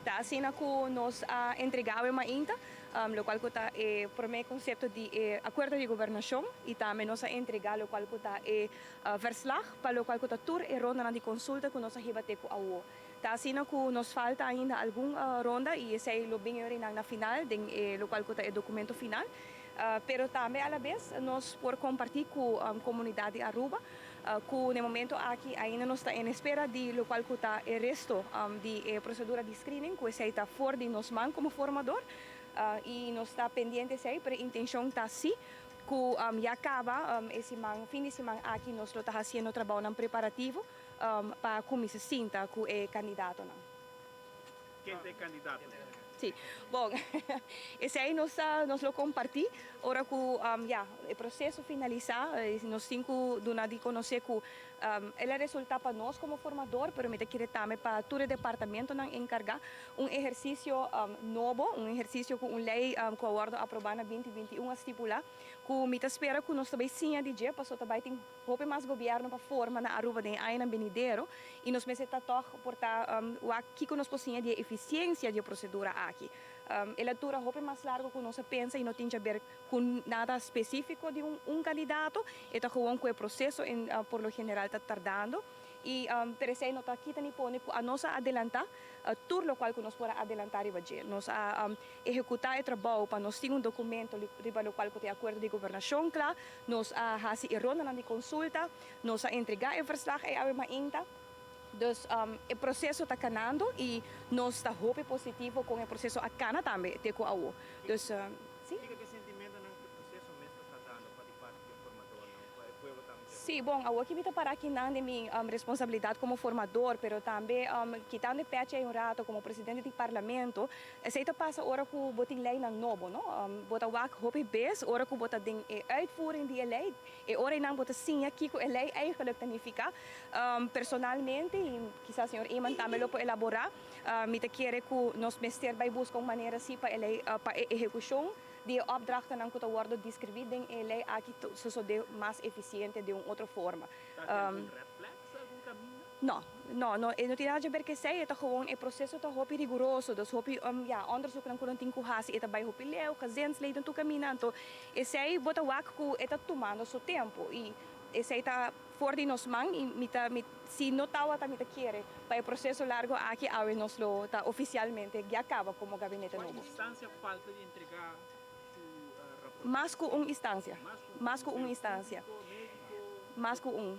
Tá assim na que nós entregamos uma ainda, lo qual está o primeiro conceito de acordo de governação e também nós entregamos lo qual está verslag para lo qual está tour e ronda de consulta que nós ribate com a UO. Tá assim na que nos falta ainda alguma ronda e esse é o bem na final, lo qual está o documento final. Pero também a la vez nós por compartilhar com a comunidade Aruba, que no momento aqui ainda não está em espera de lo qual está o resto de procedura de screening, que está fora de nós como formador e nós está pendente sempre, a intenção está sim, que já acaba esse fim de semana aqui nós está fazendo trabalho preparativo para como se sinta com o candidato. Quem é candidato? Sim, bom, esse aí nós lo comparti, ora que o processo finalizar, nós temos de conhecer que ele resulta para nós como formador, mas me querer também para todo o departamento não encargar exercício novo, exercício com lei que a ordem aprovada em 2021 estipula, que me espera que nós também sim de dia, para também tem roupa mais governo para forma na Aruba de ainda venidero e nós me está toch portar o aqui que nós possíamos de eficiência de procedura aqui. Ela dura roupa mais largo que nós pensa e não tem a ver com nada específico de candidato, é gewoon que o processo por lo general está tardando e por isso nós aqui também a nossa adelantar tudo o qual que nós podemos adelantar e fazer. Nós executar o trabalho para nós ter documento riba o qual que tem acordo de governação claro, nós fazer ronda de consulta, nós entregar o verslag e a ainda. Dus o processo está canando e nós está hope positivo com o processo a cana também, te com a U. Dus sim. Fica que sentimento não que o processo mesmo está dando para de parte do formador, não para o povo também. Sim, bom, a aqui está para aqui não de minha responsabilidade como formador, pero também que está de peche um rato como presidente do parlamento, aceita passa hora que botin lei na novo, não? Bota wak hope bes, hora que bota ding uitvoering die lei, e hora não bota sim aqui que a lei eigenlijk tanifica. Personalmente, e quizás senhor Eman também lo pode elaborar, me te quer que nós mester vai buscar uma maneira assim para a execução de opdrachten dan kunnen worden distribuídas em lei aqui de mais eficiente de outra forma. Algum reflexo, algum caminho? Não, não tem nada a ver que sei, é gewoon o processo está muito rigoroso, dus hopi onderzoek dan kunnen tinko hasi, é bij hopi leu, gezinsleden tu caminando, e sei bota wak ku está tomando seu tempo e esse está fora de nós man e se não tawa ta mita quiere para o processo largo aqui awe nos lo ta oficialmente já acaba como gabinete novo. Qual instância falta de entregar Mais que uma instância. Mais que uma instância. Médico, Mais que um.